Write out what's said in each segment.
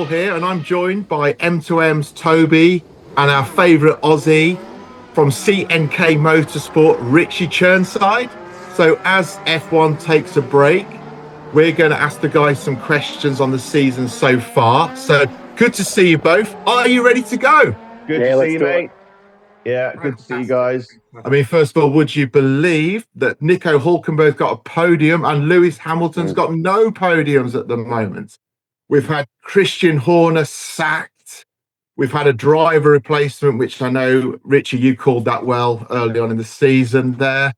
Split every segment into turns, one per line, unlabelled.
Paul here, and I'm joined by M2M's Toby and our favourite Aussie from CNK Motorsport, Richie Churnside. So as F1 takes a break, we're going to ask the guys some questions on the season so far. So good to see you both. Are you ready to go?
Good to see you, mate. Yeah, good to see you guys.
I mean, first of all, would you believe that Nico Hulkenberg's got a podium and Lewis Hamilton's got no podiums at the moment? We've had Christian Horner sacked. We've had a driver replacement, which I know, Richie, you called that well early on in the season there.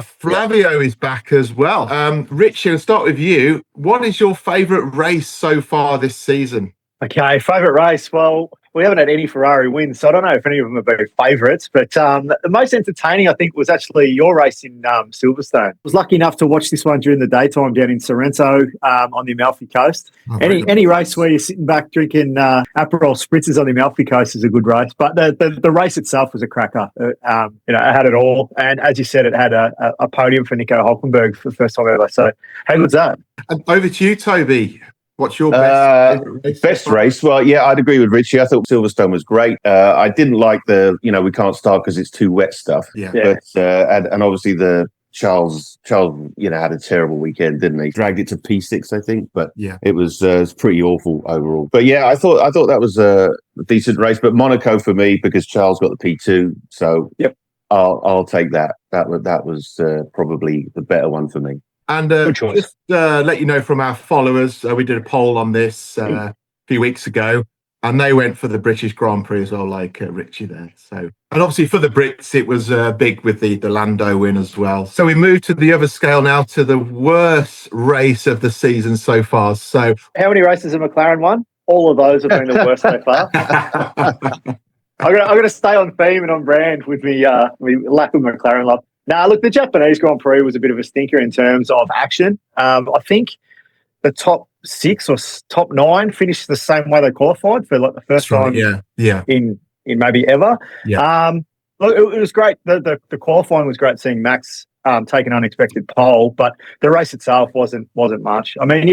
Flavio is back as well. Richie, I'll start with you. What is your favourite race so far this season?
Okay, favourite race? Well, we haven't had any Ferrari wins, so I don't know if any of them are very favourites, but the most entertaining, I think, was actually your race in Silverstone. I was lucky enough to watch this one during the daytime down in Sorrento on the Amalfi Coast. Any race where you're sitting back drinking Aperol Spritzers on the Amalfi Coast is a good race, but the race itself was a cracker. It had it all, and as you said, it had a podium for Nico Hulkenberg for the first time ever, so how good's that?
And over to you, Toby. What's your
best race? Well, yeah, I'd agree with Richie. I thought Silverstone was great. I didn't like the, we can't start because it's too wet stuff.
Yeah.
But and obviously the Charles, had a terrible weekend, didn't he? Dragged it to P6, I think. But it was pretty awful overall. But yeah, I thought that was a decent race. But Monaco for me, because Charles got the P2, so I'll take that. That was probably the better one for me.
And just let you know from our followers, we did a poll on this a few weeks ago, and they went for the British Grand Prix as well, like Richie there. So, and obviously for the Brits, it was big with the Lando win as well. So we move to the other scale now, to the worst race of the season so far. So,
how many races have McLaren won? All of those have been the worst so far. I'm gonna stay on theme and on brand with me lack of McLaren love. Now, look, the Japanese Grand Prix was a bit of a stinker in terms of action. I think the top 6 or top 9 finished the same way they qualified for like the first time in maybe ever.
Yeah.
Look, it was great. The qualifying was great, seeing Max take an unexpected pole, but the race itself wasn't much. I mean,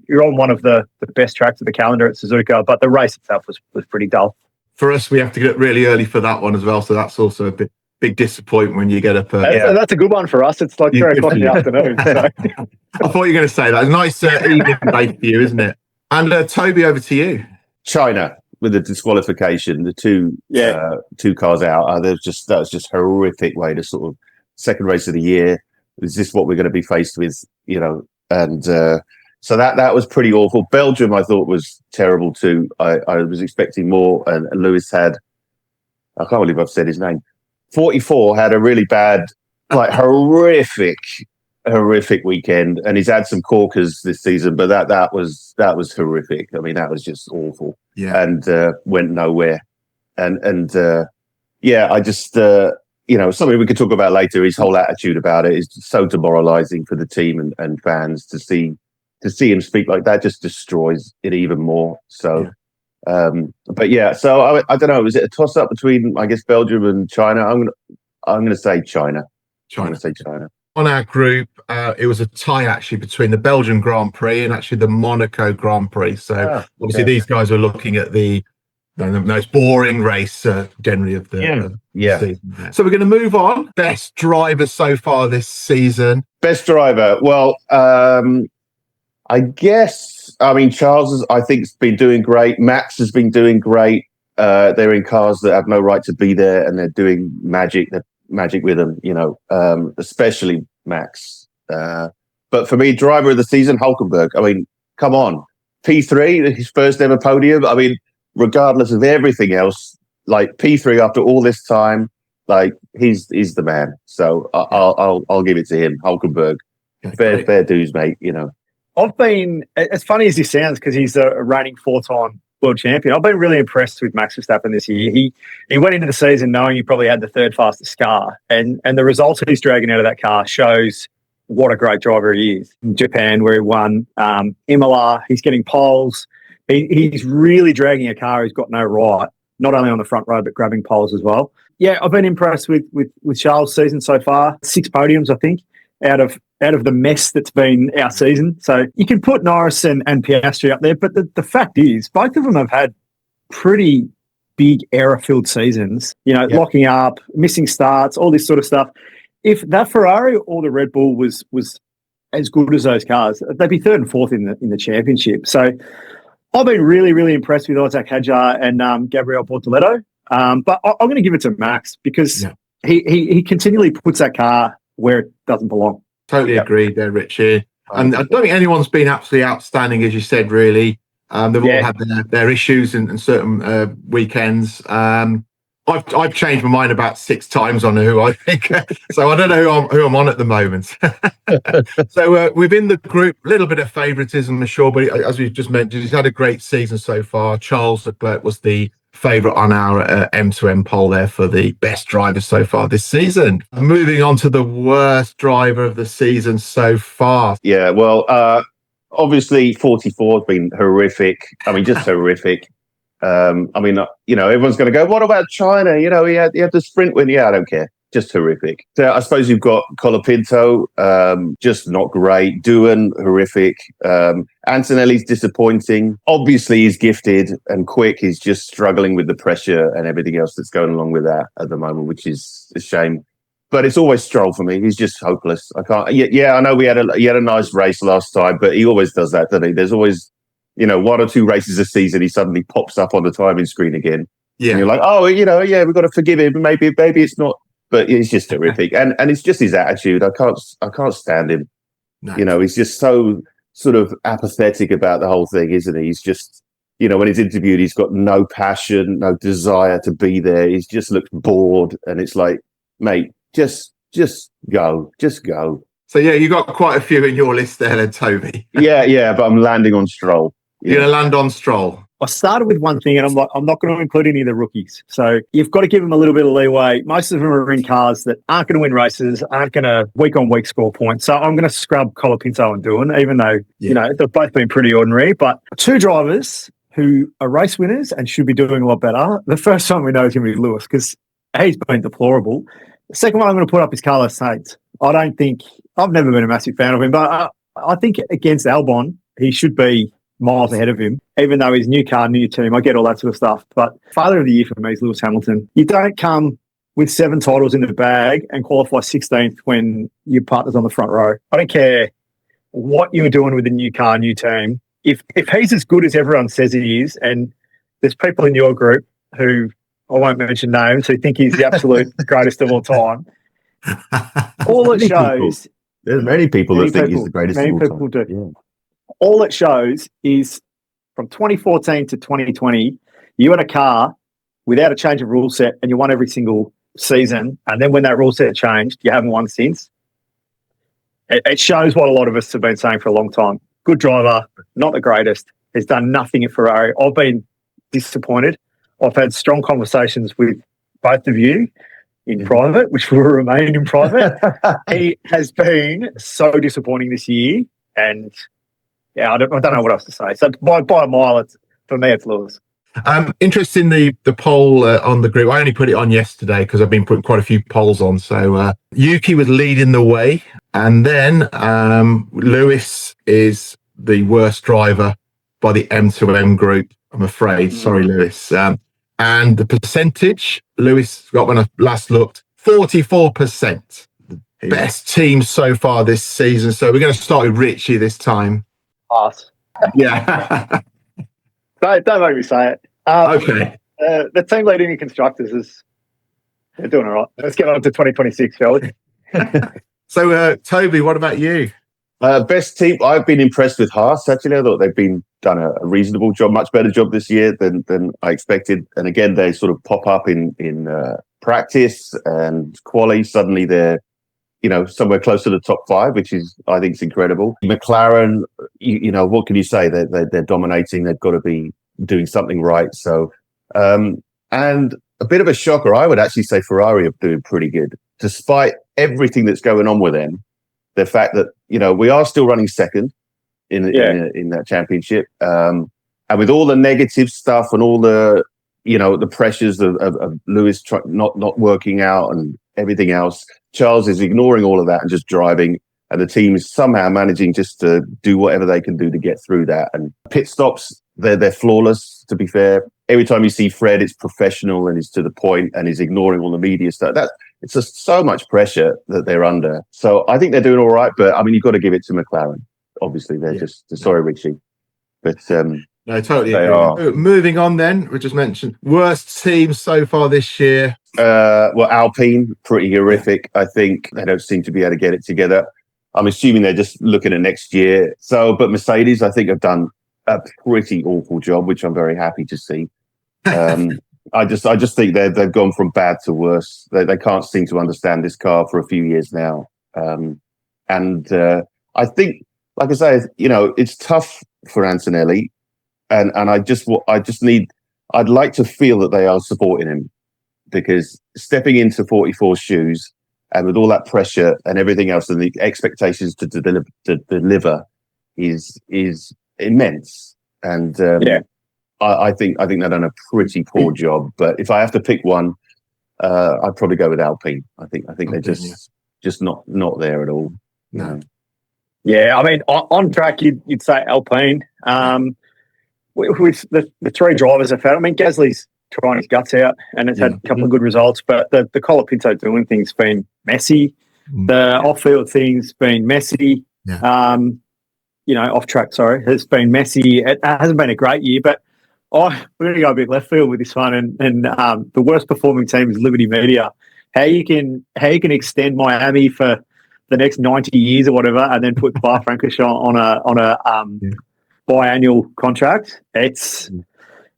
you're on one of the best tracks of the calendar at Suzuka, but the race itself was pretty dull.
For us, we have to get up really early for that one as well, so that's also a big disappointment when you get up.
That's a good one for us. It's like 3 o'clock in the afternoon. So.
I thought you were going to say that. Nice evening day for you, isn't it? And Toby, over to you.
China with the disqualification, the two cars out. That was just horrific way to sort of second race of the year. Is this what we're going to be faced with? And so that was pretty awful. Belgium, I thought, was terrible too. I was expecting more, and Lewis had. I can't believe I've said his name. 44 had a really bad, like horrific weekend, and he's had some corkers this season, but that was horrific. I mean, that was just awful, and went nowhere. And I just something we could talk about later. His whole attitude about it is so demoralising for the team and fans to see him speak like that. Just destroys it even more. So. So I don't know. Was it a toss up between, I guess, Belgium and China? I'm gonna say China. I'm gonna say China.
On our group, it was a tie actually between the Belgian Grand Prix and actually the Monaco Grand Prix. So obviously these guys were looking at the most boring race generally of the season. So we're going to move on. Best driver so far this season.
Best driver. Well, I guess. I mean, Charles, I think, has been doing great. Max has been doing great. They're in cars that have no right to be there, and they're doing magic. They're magic with them, especially Max. But for me, driver of the season, Hulkenberg. I mean, come on. P3, his first ever podium. I mean, regardless of everything else, like P3 after all this time, like he's the man. So I'll give it to him, Hulkenberg. Fair dues, mate,
I've been, as funny as this sounds, because he's a reigning 4-time world champion, I've been really impressed with Max Verstappen this year. He went into the season knowing he probably had the 3rd fastest car, and the results he's dragging out of that car shows what a great driver he is. In Japan, where he won, Imola, he's getting poles. He's really dragging a car he's got no right, not only on the front row, but grabbing poles as well. Yeah, I've been impressed with Charles' season so far. 6 podiums, I think. out of the mess that's been our season. So you can put Norris and Piastri up there, but the fact is, both of them have had pretty big error-filled seasons, locking up, missing starts, all this sort of stuff. If that Ferrari or the Red Bull was as good as those cars, they'd be third and fourth in the championship. So I've been really, really impressed with Isaac Hadjar and Gabriel Bortoleto. But I'm going to give it to Max because he continually puts that car where it doesn't belong.
Totally agreed there, Richie. And I don't think anyone's been absolutely outstanding, as you said, really. They've all had their issues in certain weekends. I've changed my mind about 6 times on who I think. So I don't know who I'm on at the moment. So within the group, a little bit of favouritism, sure, but as we've just mentioned, he's had a great season so far. Charles Leclerc was the favourite on our M2M poll there for the best driver so far this season. Moving on to the worst driver of the season so far.
Yeah, well, obviously 44 has been horrific. I mean, just horrific. Everyone's going to go, what about China? He had the sprint win. Yeah, I don't care. Just horrific. So I suppose you've got Colapinto, just not great. Doohan, horrific. Antonelli's disappointing. Obviously, he's gifted and quick. He's just struggling with the pressure and everything else that's going along with that at the moment, which is a shame. But it's always Stroll for me. He's just hopeless. I can't. Yeah, I know he had a nice race last time, but he always does that, doesn't he? There's always 1 or 2 races a season, he suddenly pops up on the timing screen again. Yeah. And you're like, oh, we've got to forgive him. Maybe it's not, but he's just horrific. And it's just his attitude. I can't stand him. No. He's just so sort of apathetic about the whole thing, isn't he? He's just, when he's interviewed, he's got no passion, no desire to be there. He's just looks bored. And it's like, mate, just go.
So, you got quite a few in your list there then, Toby.
Yeah, but I'm landing on Stroll.
You're going to land on Stroll.
I started with one thing, and I'm not going to include any of the rookies. So you've got to give them a little bit of leeway. Most of them are in cars that aren't going to win races, aren't going to week-on-week score points. So I'm going to scrub Colapinto and Doohan, even though they've both been pretty ordinary. But 2 drivers who are race winners and should be doing a lot better. The first one we know is going to be Lewis because he's been deplorable. The second one I'm going to put up is Carlos Sainz. I've never been a massive fan of him, but I think against Albon, he should be miles ahead of him, even though he's new car, new team. I get all that sort of stuff. But father of the year for me is Lewis Hamilton. You don't come with 7 titles in the bag and qualify 16th when your partner's on the front row. I don't care what you're doing with a new car, new team. If he's as good as everyone says he is, and there's people in your group who, I won't mention names, who think he's the absolute greatest of all time, all it shows...
There's many people that think he's the greatest of all time. Many people do.
Yeah. All it shows is from 2014 to 2020, you had a car without a change of rule set and you won every single season. And then when that rule set changed, you haven't won since. It shows what a lot of us have been saying for a long time. Good driver, not the greatest. Has done nothing at Ferrari. I've been disappointed. I've had strong conversations with both of you in private, which will remain in private. He has been so disappointing this year. And I don't know what else to say. So by a mile, for me, it's Lewis.
Interesting, the poll on the group. I only put it on yesterday because I've been putting quite a few polls on. So Yuki was leading the way. And then Lewis is the worst driver by the M2M group, I'm afraid. Sorry, Lewis. And the percentage, Lewis got when I last looked, 44%. Best team so far this season. So we're going to start with Richie this time.
Pass.
Yeah.
don't make me say it.
Okay.
The team leading in constructors they're doing all right. Let's get on to 2026, shall we?
So, Toby, what about you?
Best team, I've been impressed with Haas, actually. I thought they've done a reasonable job, much better job this year than I expected. And again, they sort of pop up in practice and quali. Suddenly they're, somewhere close to the top 5, which is, I think, is incredible. McLaren, what can you say? They're dominating. They've got to be doing something right. So, and a bit of a shocker, I would actually say Ferrari are doing pretty good, despite everything that's going on with them. The fact that, we are still running second in that championship. And with all the negative stuff and all the, the pressures of Lewis not working out and everything else, Charles is ignoring all of that and just driving. And the team is somehow managing just to do whatever they can do to get through that. And pit stops, they're flawless, to be fair. Every time you see Fred, it's professional and he's to the point and he's ignoring all the media stuff. It's just so much pressure that they're under. So I think they're doing all right. But, I mean, you've got to give it to McLaren. Obviously, they're sorry, Richie. But
no, totally
they
agree.
are.
Moving on then, we just mentioned worst team so far this year.
Well, Alpine, pretty horrific. I think they don't seem to be able to get it together. I'm assuming they're just looking at next year. But Mercedes, I think, have done a pretty awful job, which I'm very happy to see. I just think they've gone from bad to worse. They can't seem to understand this car for a few years now. I think, like I say, it's tough for Antonelli, and I'd like to feel that they are supporting him, because stepping into 44 shoes and with all that pressure and everything else and the expectations to deliver is immense. And I think they've done a pretty poor job. But if I have to pick one, I'd probably go with Alpine. I think they're just not there at all.
No.
Yeah, I mean, on track, you'd say Alpine. With the three drivers I've had, I mean, Gasly's trying his guts out and has had a couple of good results, but the Colapinto doing things been messy. The off-field thing's been messy.
Yeah.
Off-track, has been messy. It hasn't been a great year, but we're going to go a bit left field with this one. And the worst performing team is Liberty Media. How you can extend Miami for the next 90 years or whatever, and then put Spa-Francorchamps on a biannual contract.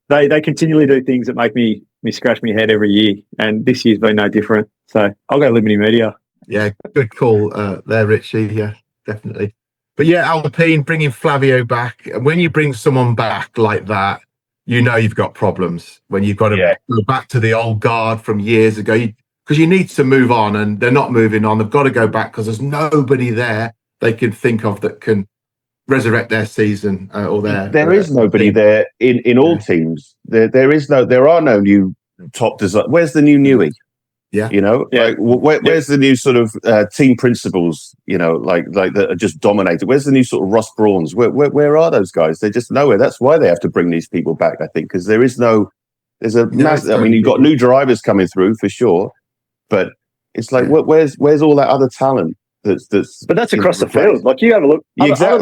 They continually do things that make me scratch my head every year, and this year's been no different. So I'll go Liberty Media.
Yeah, good call there, Richie. Yeah, definitely. But yeah, Alpine bringing Flavio back. And when you bring someone back like that, you've got problems. When you've got to go back to the old guard from years ago, because you need to move on, and they're not moving on. They've got to go back because there's nobody there they can think of that can resurrect their season or their.
There is nobody there in all teams. There are no new top design. Where's the new Newey?
Yeah,
like where's the new sort of team principals? Like that are just dominated. Where's the new sort of Ross Brawns? Where are those guys? They're just nowhere. That's why they have to bring these people back, I think, because there's I mean, you've got new drivers coming through for sure, but it's like where's all that other talent? But
that's across the field. Like, you have a look. Other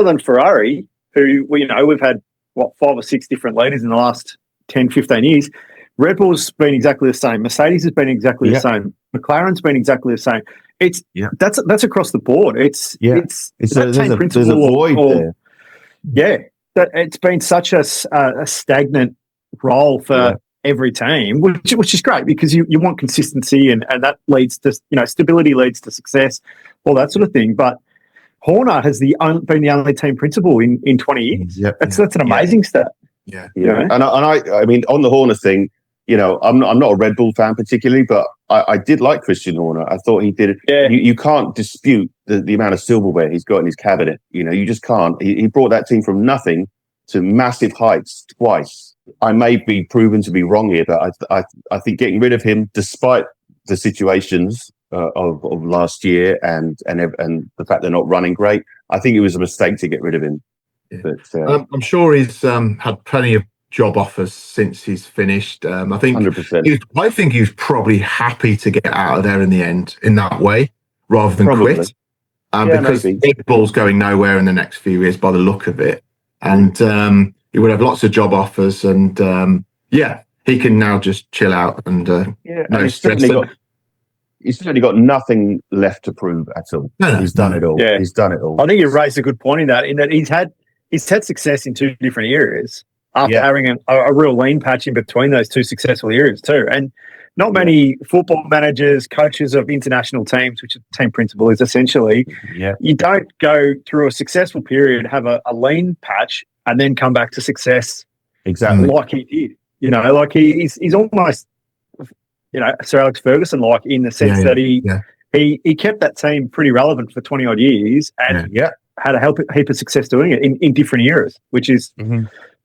than Ferrari, who we've had 5 or 6 different leaders in the last 10, 15 years. Red Bull's been exactly the same. Mercedes has been exactly the same. McLaren's been exactly the same. That's across the board. There's a void there. Yeah, it's been such a stagnant role for every team, which is great, because you want consistency, and that leads to stability, leads to success, all that sort of thing. But Horner has been the only team principal in 20 years. That's an amazing stat.
Yeah.
And I mean, on the Horner thing, I'm not a Red Bull fan particularly, but I did like Christian Horner. I thought he did. You can't dispute the amount of silverware he's got in his cabinet. You just can't. He brought that team from nothing to massive heights twice. I may be proven to be wrong here, but I think getting rid of him, despite the situations of last year and the fact they're not running great, I think it was a mistake to get rid of him. Yeah. But
I'm sure he's had plenty of job offers since he's finished. I think
100%.
I think he was probably happy to get out of there in the end in that way, rather than quit. Because Red Bull's going nowhere in the next few years by the look of it, and he would have lots of job offers, and he can now just chill out and no stress.
He's certainly got nothing left to prove at all. No, he's done it all. Yeah. He's done it all.
I think you raised a good point in that he's had success in 2 different areas after having a real lean patch in between those 2 successful areas too. And not many football managers, coaches of international teams, which a team principal is essentially, you don't go through a successful period, have a lean patch, and then come back to success
exactly
like he did. Like he's almost, Sir Alex Ferguson, like, in the sense that he kept that team pretty relevant for 20 odd years, and had a heap of success doing it in different eras, which is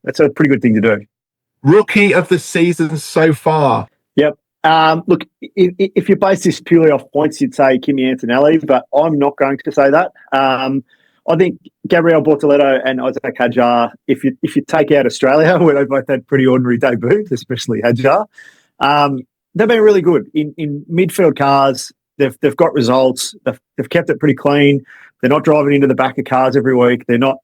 that's a pretty good thing to do.
Rookie of the season so far.
Yep. Look, if you base this purely off points, you'd say Kimi Antonelli, but I'm not going to say that. I think Gabriel Bortoleto and Isaac Hadjar, if you take out Australia, where they both had pretty ordinary debuts, especially Hadjar, they've been really good in midfield cars. They've got results. They've kept it pretty clean. They're not driving into the back of cars every week. They're not,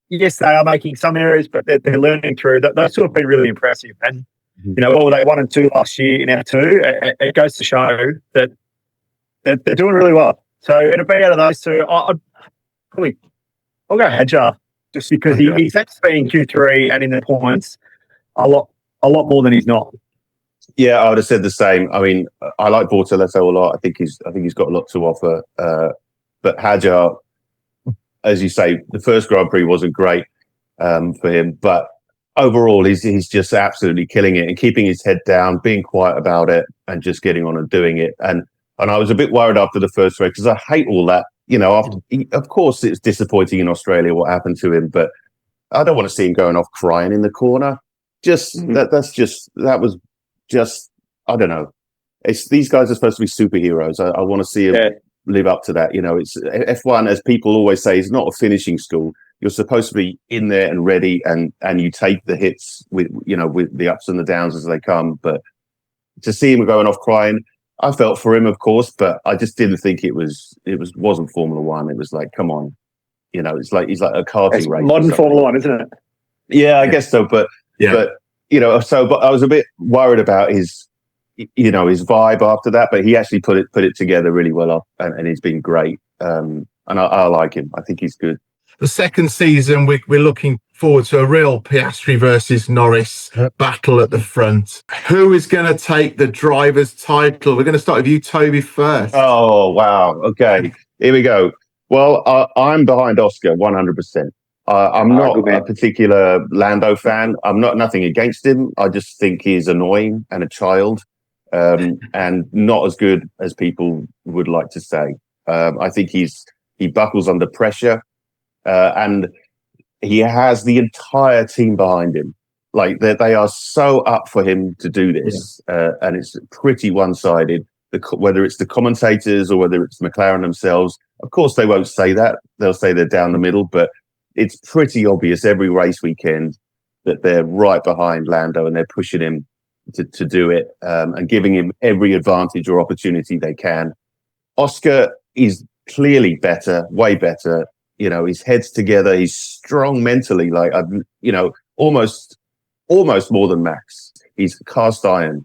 yes, they are making some errors, but they're learning through. Those two have been really impressive. And, what were they 1 and 2 last year in F2? It goes to show that they're doing really well. So it'll be out of those two. I'll go Hadjar, just because he's actually been in Q3 and in the points a lot more than he's not.
Yeah, I would have said the same. I mean, I like Bortoleto a lot. I think he's got a lot to offer. But Hadjar, as you say, the first Grand Prix wasn't great for him, but overall, he's just absolutely killing it and keeping his head down, being quiet about it, and just getting on and doing it. And I was a bit worried after the first race because I hate all that. Of course, it's disappointing in Australia what happened to him, but I don't want to see him going off crying in the corner. That was just I don't know. These guys are supposed to be superheroes. I want to see him live up to that. It's F1, as people always say, is not a finishing school. You're supposed to be in there and ready, and you take the hits with the ups and the downs as they come. But to see him going off crying, I felt for him, of course, but I just didn't think it wasn't Formula One. It was like, come on, it's like he's like a karting race.
Modern Formula One, isn't it?
Yeah, I guess so. But but I was a bit worried about his vibe after that. But he actually put it together really well, and he's been great. And I like him. I think he's good.
The second season, we're looking forward to a real Piastri versus Norris battle at the front. Who is going to take the driver's title? We're going to start with you, Toby, first.
Oh, wow. Okay, here we go. Well, I'm behind Oscar 100%. I'm not a particular Lando fan. I'm nothing against him. I just think he's annoying and a child, and not as good as people would like to say. I think he buckles under pressure. And he has the entire team behind him. Like they are so up for him to do this, and it's pretty one-sided. Whether it's the commentators or whether it's McLaren themselves, of course they won't say that. They'll say they're down the middle, but it's pretty obvious every race weekend that they're right behind Lando and they're pushing him to do it, and giving him every advantage or opportunity they can. Oscar is clearly better, way better. His head's together. He's strong mentally, almost more than Max. He's cast iron,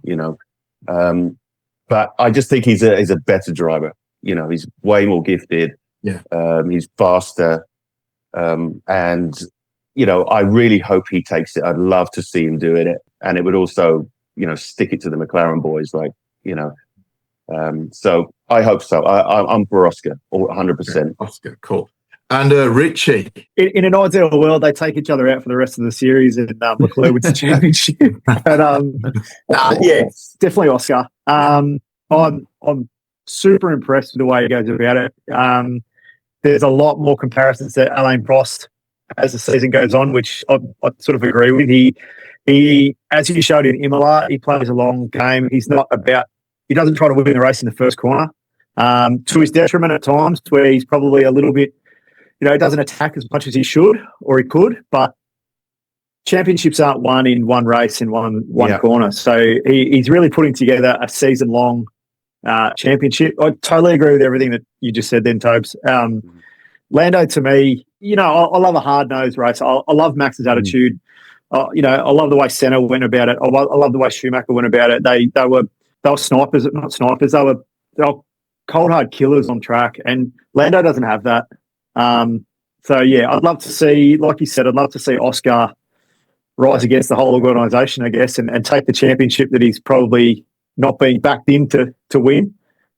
but I just think he's a better driver. He's way more gifted.
Yeah.
He's faster. And I really hope he takes it. I'd love to see him doing it. And it would also, stick it to the McLaren boys, so I hope so. I'm for Oscar, 100%.
Oscar, cool. And Richie.
In an ideal world, they take each other out for the rest of the series, and Leclerc wins the championship. But it's definitely Oscar. I'm super impressed with the way he goes about it. There's a lot more comparisons to Alain Prost as the season goes on, which I sort of agree with. He, as he showed in Imola, he plays a long game. He doesn't try to win the race in the first corner, to his detriment at times, where he's probably a little bit, he doesn't attack as much as he should or he could, but championships aren't won in one race in one corner. So he's really putting together a season-long championship. I totally agree with everything that you just said then, Tobes. Lando, to me, I love a hard-nosed race. I love Max's attitude. I love the way Senna went about it. I love the way Schumacher went about it. They were snipers, not snipers. They were cold hard killers on track, and Lando doesn't have that. I'd love to see, like you said, I'd love to see Oscar rise against the whole organisation, I guess, and take the championship that he's probably not being backed in to win.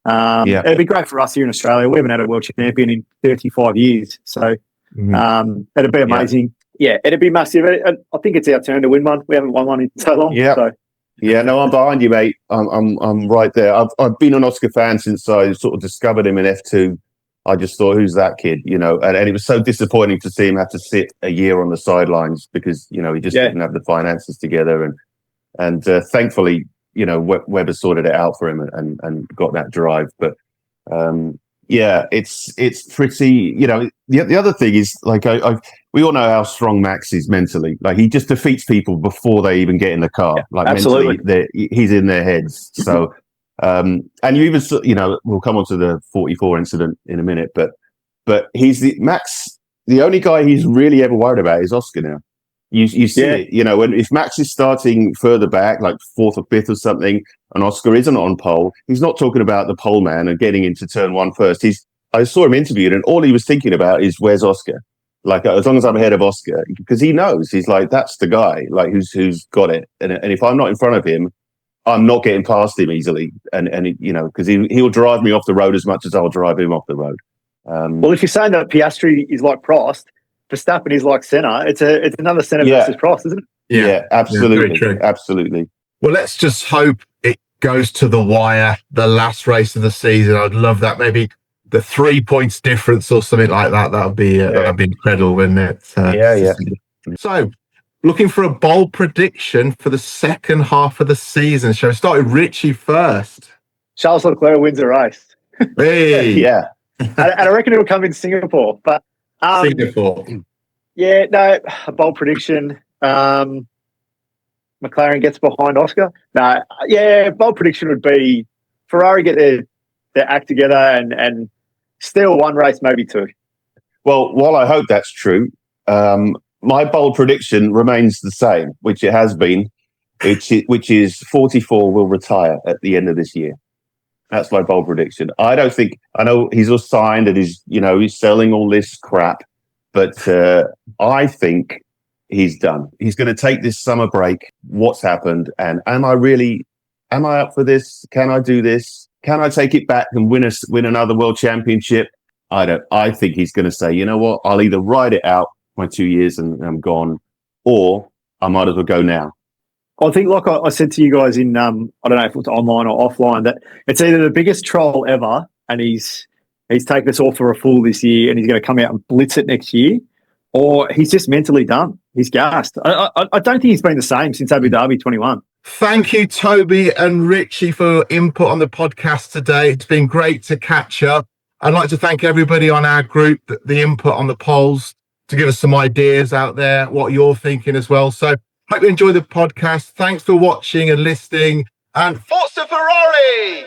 It'd be great for us here in Australia. We haven't had a world champion in 35 years, so it'd be amazing. Yeah, it'd be massive. I think it's our turn to win one. We haven't won one in so long.
Yeah.
So.
Yeah, no, I'm behind you, mate. I'm right there. I've been an Oscar fan since I sort of discovered him in F2. I just thought, who's that kid? And it was so disappointing to see him have to sit a year on the sidelines because he just didn't have the finances together. And thankfully, Webber sorted it out for him and got that drive. But it's pretty. The other thing is, like, we all know how strong Max is mentally. Like, he just defeats people before they even get in the car. Like,
absolutely,
mentally, he's in their heads. So, and you even, we'll come on to the 44 incident in a minute, but he's the only guy he's really ever worried about is Oscar now. You see it, if Max is starting further back, like fourth or fifth or something, and Oscar isn't on pole, he's not talking about the pole man and getting into turn one first. I saw him interviewed, and all he was thinking about is, where's Oscar? Like, as long as I'm ahead of Oscar, because he knows, he's like, that's the guy, like, who's got it. And if I'm not in front of him, I'm not getting past him easily. And because he'll drive me off the road as much as I'll drive him off the road.
Well, if you're saying that Piastri is like Prost, Verstappen is like Senna, it's another Senna versus Prost, isn't it?
Yeah, absolutely. Absolutely.
Well, let's just hope it goes to the wire, the last race of the season. I'd love that. Maybe the 3 points difference or something like that. That'd be incredible, wouldn't it? So, looking for a bold prediction for the second half of the season. Shall we start with Richie first?
Charles Leclerc wins a race.
Hey,
yeah. And I reckon it'll come in Singapore. But
Singapore.
Yeah, no, a bold prediction. McLaren gets behind Oscar. No, bold prediction would be Ferrari get their act together and steal one race, maybe two.
Well, while I hope that's true, my bold prediction remains the same, which it has been, which is 44 will retire at the end of this year. That's my bold prediction. I know he's all signed and he's selling all this crap, but I think he's done. He's going to take this summer break. What's happened? And am I up for this? Can I do this? Can I take it back and win another world championship? I think he's going to say, you know what? I'll either ride it out my 2 years and I'm gone, or I might as well go now.
I think, like I said to you guys in, I don't know if it was online or offline, that it's either the biggest troll ever and he's taken us all for a fool this year and he's going to come out and blitz it next year, or he's just mentally done. He's gassed. I don't think he's been the same since Abu Dhabi 21.
Thank you, Toby and Richie, for your input on the podcast today. It's been great to catch up. I'd like to thank everybody on our group, the input on the polls, to give us some ideas out there, what you're thinking as well. So hope you enjoy the podcast. Thanks for watching and listening, and Forza Ferrari!